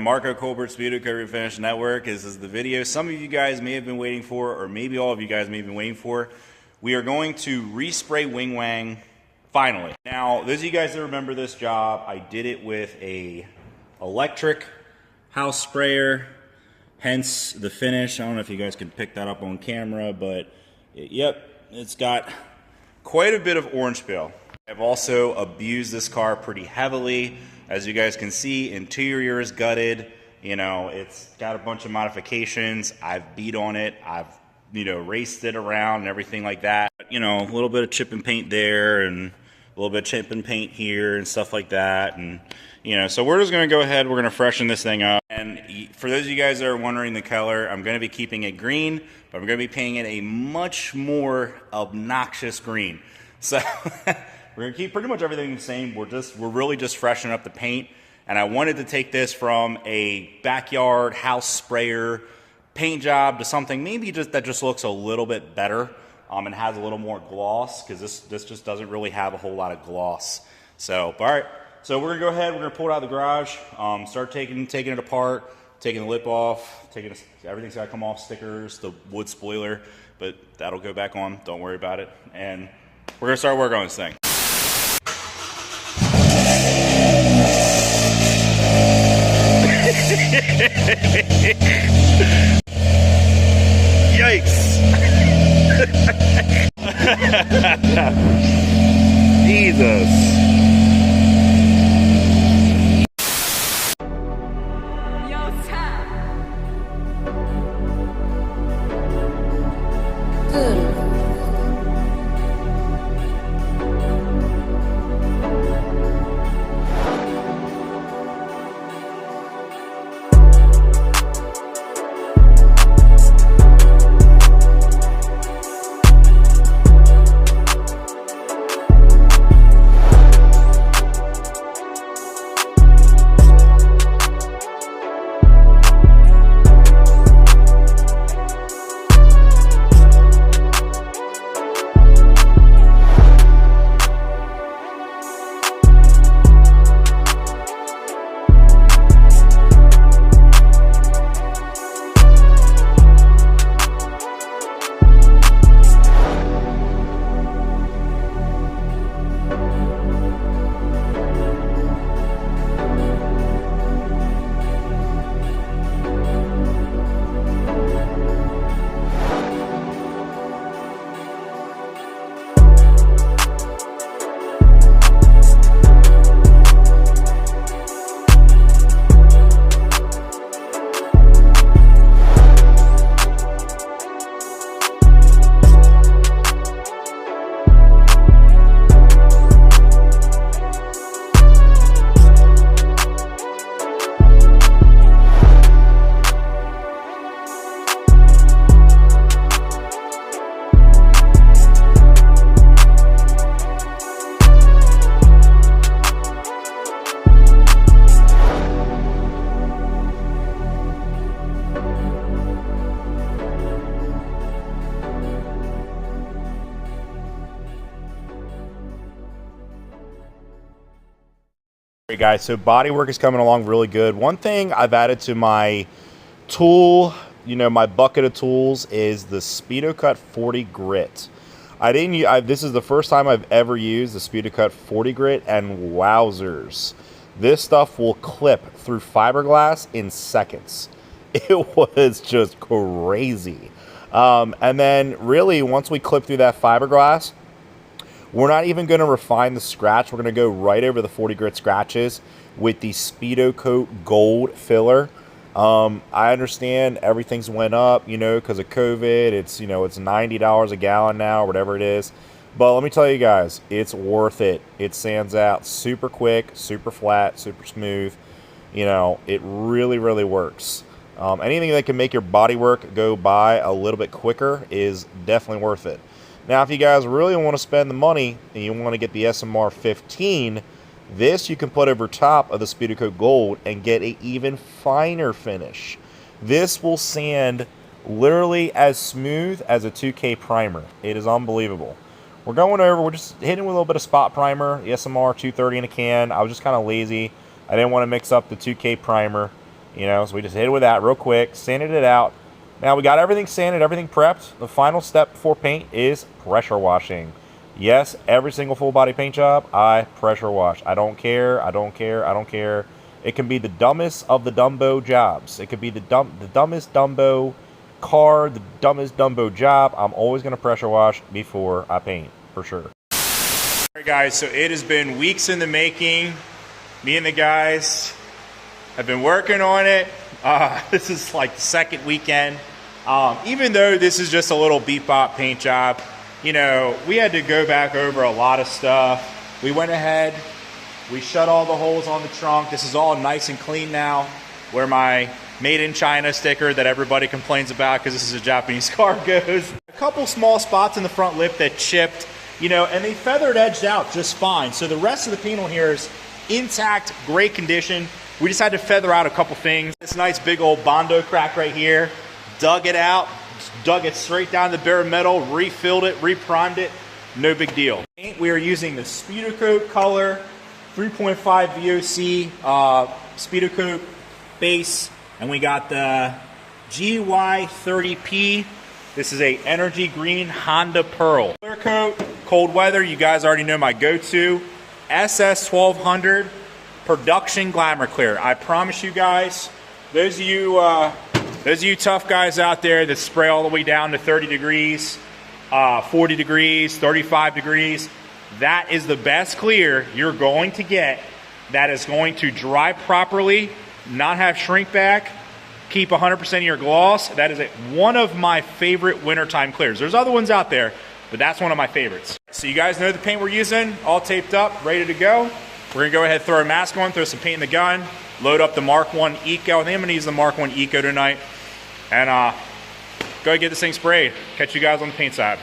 Marco Colbert Speedokote Refinish Network. This is the video some of you guys may have been waiting for, or maybe all of you guys may have been waiting for. We are going to respray wing wang finally. Now, those of you guys that remember this job, I did it with a electric house sprayer, hence the finish. I don't know if you guys can pick that up on camera, but yep, it's got quite a bit of orange peel. I've also abused this car pretty heavily. As you guys can see, interior is gutted. You know, it's got a bunch of modifications. I've beat on it. I've, raced it around and everything like that. A little bit of chip and paint there and a little bit of chip and paint here and stuff like that. And, so we're just going to go ahead. We're going to freshen this thing up. And for those of you guys that are wondering the color, I'm going to be keeping it green, but I'm going to be painting it a much more obnoxious green. So we're going to keep pretty much everything the same. We're really just freshening up the paint. And I wanted to take this from a backyard house sprayer paint job to something maybe that just looks a little bit better and has a little more gloss, because this just doesn't really have a whole lot of gloss. So, all right. So we're going to go ahead. We're going to pull it out of the garage, start taking it apart, taking the lip off, everything's got to come off, stickers, the wood spoiler, but that'll go back on. Don't worry about it. And we're going to start working on this thing. Yikes! Jesus! Hey guys, so body work is coming along really good. One thing I've added to my tool, my bucket of tools, is the Speedokote 40 grit. This is the first time I've ever used the Speedokote 40 grit, and wowzers, this stuff will clip through fiberglass in seconds. It was just crazy. And then really, once we clip through that fiberglass, we're not even going to refine the scratch. We're going to go right over the 40 grit scratches with the Speedokote Gold filler. I understand everything's went up, because of COVID. It's, it's $90 a gallon now, or whatever it is. But let me tell you guys, it's worth it. It sands out super quick, super flat, super smooth. It really, really works. Anything that can make your body work go by a little bit quicker is definitely worth it. Now, if you guys really want to spend the money and you want to get the SMR 15, this you can put over top of the Speedokote Gold and get an even finer finish. This will sand literally as smooth as a 2K primer. It is unbelievable. We're just hitting with a little bit of spot primer, the SMR 230 in a can. I was just kind of lazy. I didn't want to mix up the 2K primer. You know, so we just hit it with that real quick, sanded it out. Now we got everything sanded, everything prepped. The final step before paint is pressure washing. Yes, every single full body paint job, I pressure wash. I don't care, I don't care, I don't care. It can be the dumbest of the Dumbo jobs. It could be the dumbest Dumbo car, the dumbest Dumbo job. I'm always going to pressure wash before I paint, for sure. All right, guys, so it has been weeks in the making. Me and the guys have been working on it. This is like the second weekend. Even though this is just a little beep bop paint job, you know, we had to go back over a lot of stuff. We went ahead, we shut all the holes on the trunk. This is all nice and clean now, where my Made in China sticker that everybody complains about because this is a Japanese car goes. A couple small spots in the front lip that chipped, you know, and they feathered edged out just fine. So the rest of the paint on here is intact, great condition. We just had to feather out a couple things. This nice big old Bondo crack right here, dug it out, dug it straight down the bare metal, refilled it, reprimed it, no big deal. We are using the Speedokote color, 3.5 VOC Speedokote base, and we got the GY30P. This is a energy green Honda Pearl. Clear coat, cold weather, you guys already know my go-to. SS1200 production glamour clear. I promise you guys, those of you tough guys out there that spray all the way down to 30 degrees, 40 degrees, 35 degrees, that is the best clear you're going to get. That is going to dry properly, not have shrink back, keep 100% of your gloss. That is one of my favorite wintertime clears. There's other ones out there, but that's one of my favorites. So you guys know the paint we're using, all taped up, ready to go. We're gonna go ahead and throw a mask on, throw some paint in the gun, load up the MARK1 ECO. I think I'm gonna use the MARK1 ECO tonight. And go ahead and get this thing sprayed. Catch you guys on the paint side.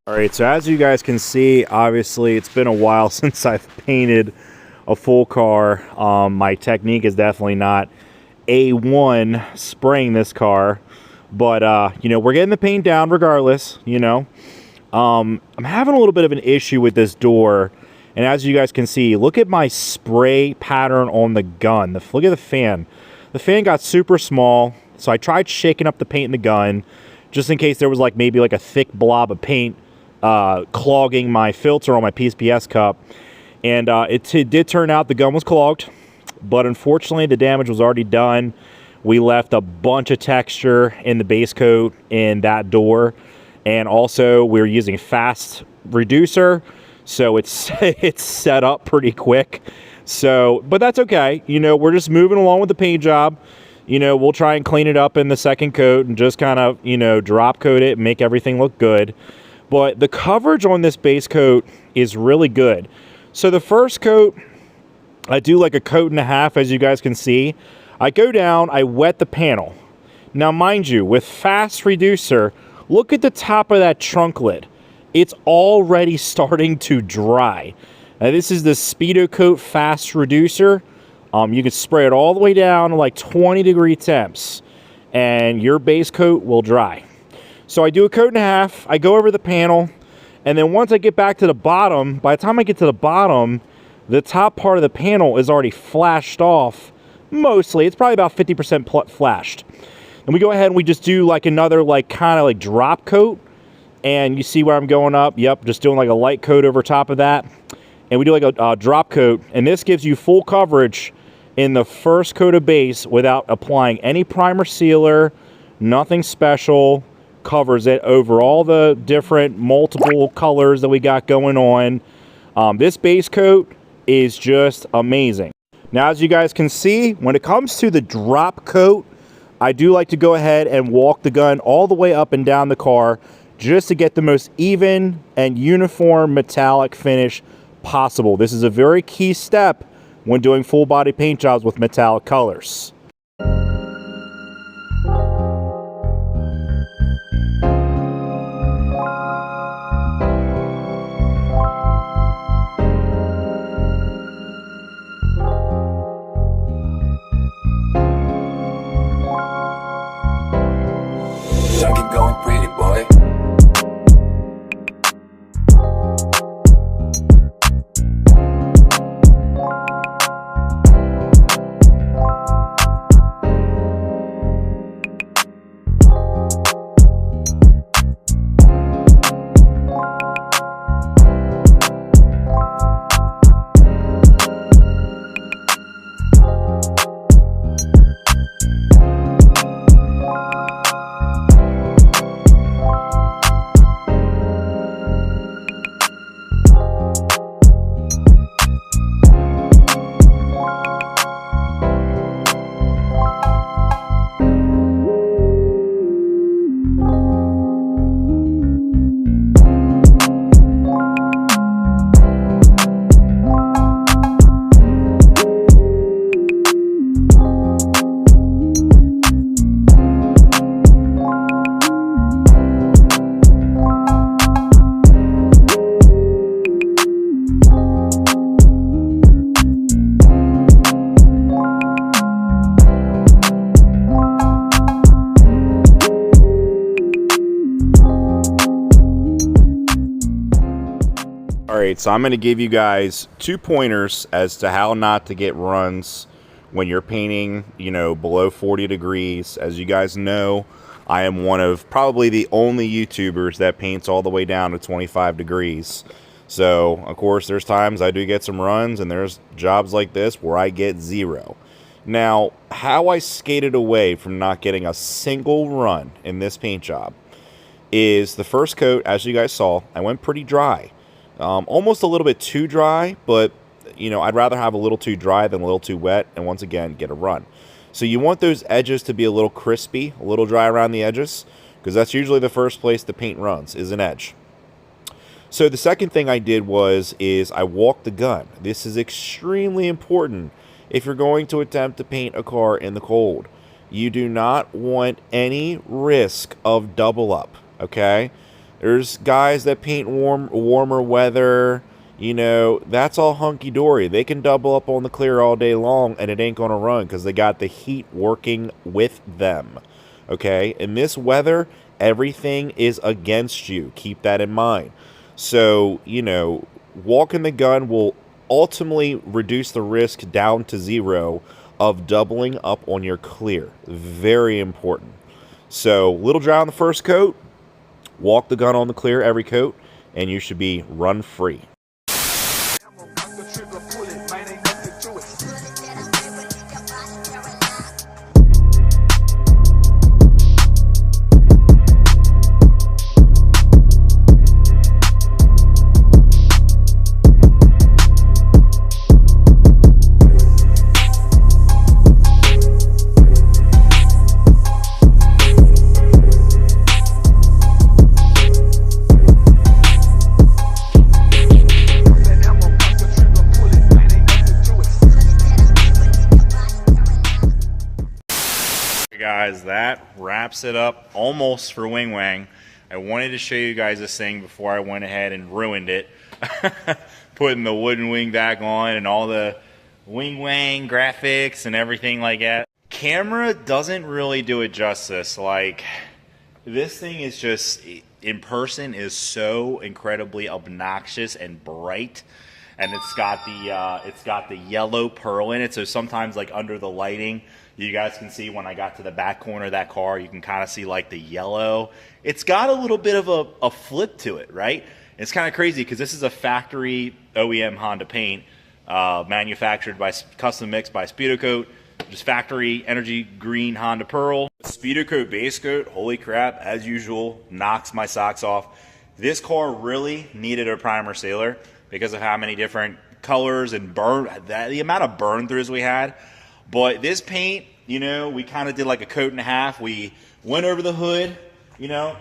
Alright, so as you guys can see, obviously it's been a while since I've painted a full car. My technique is definitely not A1 spraying this car, but you know, we're getting the paint down regardless, you know. I'm having a little bit of an issue with this door, and as you guys can see, look at my spray pattern on the gun. Look at the fan. The fan got super small, so I tried shaking up the paint in the gun just in case there was like maybe like a thick blob of paint clogging my filter on my PSPS cup. And it did turn out the gun was clogged, but unfortunately the damage was already done. We left a bunch of texture in the base coat in that door, and also we're using fast reducer, so it's it's set up pretty quick. So, but that's okay. You know, we're just moving along with the paint job. You know, we'll try and clean it up in the second coat and just kind of, you know, drop coat it and make everything look good. But the coverage on this base coat is really good. So the first coat, I do like a coat and a half, as you guys can see. I go down, I wet the panel. Now, mind you, with Fast Reducer, look at the top of that trunk lid. It's already starting to dry. Now, this is the Speedokote Fast Reducer. You can spray it all the way down to like 20-degree temps, and your base coat will dry. So I do a coat and a half, I go over the panel, and then once I get back to the bottom, by the time I get to the bottom, the top part of the panel is already flashed off. Mostly, it's probably about 50% flashed. And we go ahead and we just do like another like kind of like drop coat. And you see where I'm going up? Yep, just doing like a light coat over top of that. And we do like a drop coat. And this gives you full coverage in the first coat of base without applying any primer sealer, nothing special. Covers it over all the different multiple colors that we got going on. This base coat is just amazing. Now, as you guys can see, when it comes to the drop coat, I do like to go ahead and walk the gun all the way up and down the car just to get the most even and uniform metallic finish possible. This is a very key step when doing full body paint jobs with metallic colors. Alright, so I'm going to give you guys 2 pointers as to how not to get runs when you're painting, you know, below 40 degrees. As you guys know, I am one of probably the only YouTubers that paints all the way down to 25 degrees. So, of course, there's times I do get some runs, and there's jobs like this where I get 0. Now, how I skated away from not getting a single run in this paint job is the first coat, as you guys saw, I went pretty dry. Almost a little bit too dry, but, you know, I'd rather have a little too dry than a little too wet, and once again, get a run. So you want those edges to be a little crispy, a little dry around the edges, because that's usually the first place the paint runs, is an edge. So the second thing I did is I walked the gun. This is extremely important if you're going to attempt to paint a car in the cold. You do not want any risk of double up, okay? There's guys that paint warmer weather, you know, that's all hunky-dory. They can double up on the clear all day long, and it ain't going to run because they got the heat working with them, okay? In this weather, everything is against you. Keep that in mind. So, you know, walking the gun will ultimately reduce the risk down to 0 of doubling up on your clear. Very important. So, little dry on the first coat. Walk the gun on the clear every coat, and you should be run free. Hey guys, that wraps it up almost for Wing Wang. I wanted to show you guys this thing before I went ahead and ruined it. Putting the wooden wing back on and all the Wing Wang graphics and everything like that. Camera doesn't really do it justice. Like, this thing is just, in person, is so incredibly obnoxious and bright. And it's got the yellow pearl in it, so sometimes, like, under the lighting, you guys can see when I got to the back corner of that car, you can kind of see like the yellow. It's got a little bit of a flip to it, right? It's kind of crazy because this is a factory OEM Honda paint, manufactured by, custom mixed by Speedokote, just factory energy green Honda pearl. Speedokote base coat, holy crap, as usual, knocks my socks off. This car really needed a primer sealer because of how many different colors and the amount of burn throughs we had. But this paint, you know, we kind of did like a coat and a half. We went over the hood, you know,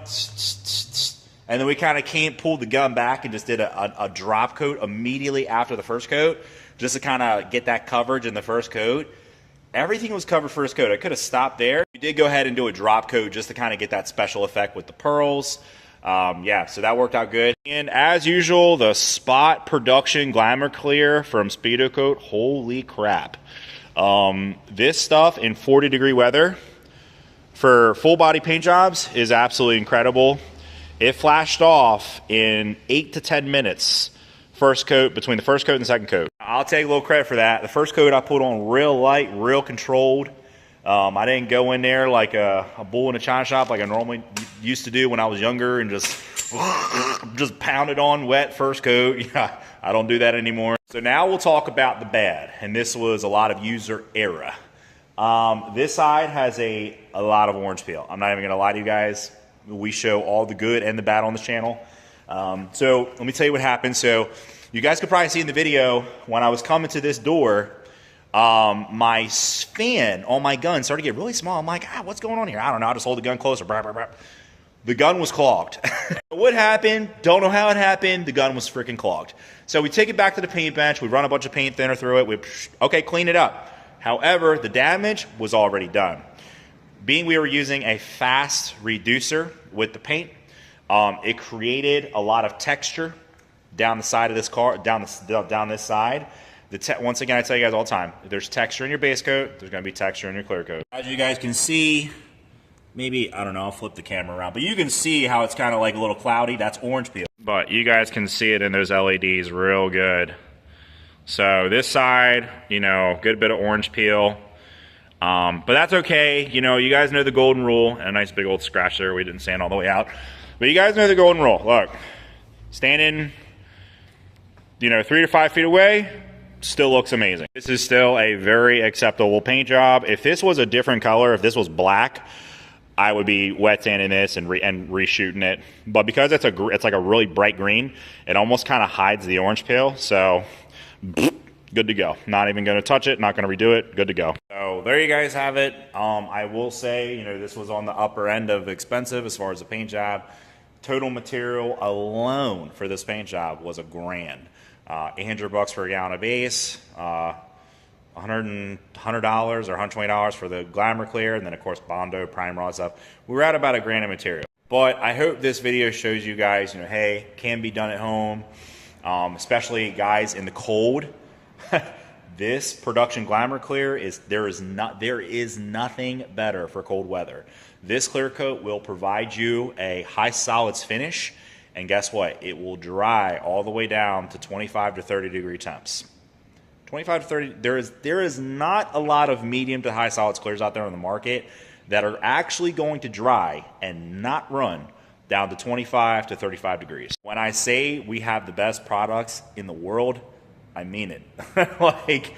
and then we kind of pulled the gun back and just did a drop coat immediately after the first coat, just to kind of get that coverage in the first coat. Everything was covered first coat. I could have stopped there. We did go ahead and do a drop coat just to kind of get that special effect with the pearls. Yeah, so that worked out good. And as usual, the Spot Production Glamour Clear from Speedokote, holy crap. This stuff in 40-degree weather for full body paint jobs is absolutely incredible. It flashed off in 8 to 10 minutes. First coat, between the first coat and the second coat. I'll take a little credit for that. The first coat I put on real light, real controlled. I didn't go in there like a bull in a china shop like I normally used to do when I was younger and just pound it on wet first coat. Yeah, I don't do that anymore. So now we'll talk about the bad, and this was a lot of user error. This side has a lot of orange peel. I'm not even gonna lie to you guys. We show all the good and the bad on this channel. So let me tell you what happened. So you guys could probably see in the video when I was coming to this door, my fan on my gun started to get really small. I'm like, what's going on here? I don't know. I just hold the gun closer. Blah, blah, blah. The gun was clogged. What happened? Don't know how it happened. The gun was freaking clogged. So we take it back to the paint bench. We run a bunch of paint thinner through it. Okay, clean it up. However, the damage was already done. Being we were using a fast reducer with the paint, it created a lot of texture down the side of this car, down this side. Once again, I tell you guys all the time, if there's texture in your base coat, there's going to be texture in your clear coat. As you guys can see, maybe, I don't know, I'll flip the camera around, but you can see how it's kind of like a little cloudy. That's orange peel. But you guys can see it in those LEDs real good. So this side, you know, good bit of orange peel. But that's okay. You know, you guys know the golden rule. And a nice big old scratch there. We didn't sand all the way out. But you guys know the golden rule. Look, standing, you know, 3 to 5 feet away, still looks amazing. This is still a very acceptable paint job. If this was a different color, if this was black, I would be wet sanding this and reshooting it. But because it's like a really bright green, it almost kind of hides the orange peel. So good to go. Not even going to touch it. Not going to redo it. Good to go. So there you guys have it. I will say, you know, this was on the upper end of expensive as far as the paint job. Total material alone for this paint job was $1,000. $800 for a gallon of base. $100 or $120 for the Glamour Clear, and then of course Bondo, primer, all that stuff. We were at about $1,000 of material. But I hope this video shows you guys, you know, hey, can be done at home, especially guys in the cold. This production Glamour Clear there is nothing better for cold weather. This clear coat will provide you a high solids finish, and guess what? It will dry all the way down to 25 to 30 degree temps. 25 to 30, there is not a lot of medium to high solids clears out there on the market that are actually going to dry and not run down to 25 to 35 degrees. When I say we have the best products in the world, I mean it. Like,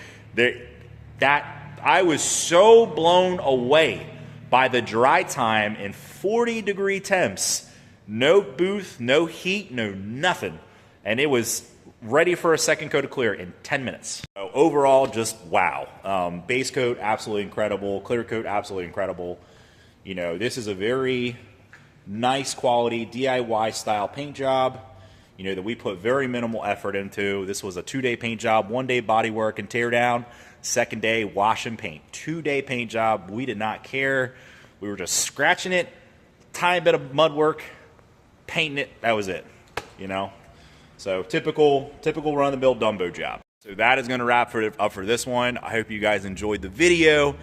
I was so blown away by the dry time in 40 degree temps. No booth, no heat, no nothing. And it was ready for a second coat of clear in 10 minutes. So overall, just wow. Base coat, absolutely incredible. Clear coat, absolutely incredible. You know, this is a very nice quality DIY style paint job. you know, that we put very minimal effort into. This was a 2-day paint job, 1-day body work and tear down, 2nd day wash and paint. 2-day paint job. We did not care. We were just scratching it, tiny bit of mud work, painting it. That was it, you know. So typical run-of-the-mill Dumbo job. So that is going to wrap up for this one. I hope you guys enjoyed the video.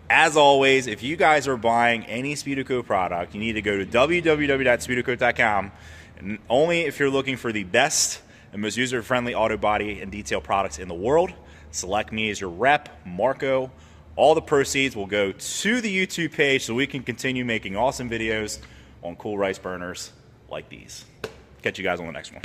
As always, if you guys are buying any Speedokote product, you need to go to www.speedokote.com, and only if you're looking for the best and most user-friendly auto body and detail products in the world. Select me as your rep, Marco. All the proceeds will go to the YouTube page so we can continue making awesome videos on cool rice burners like these. Catch you guys on the next one.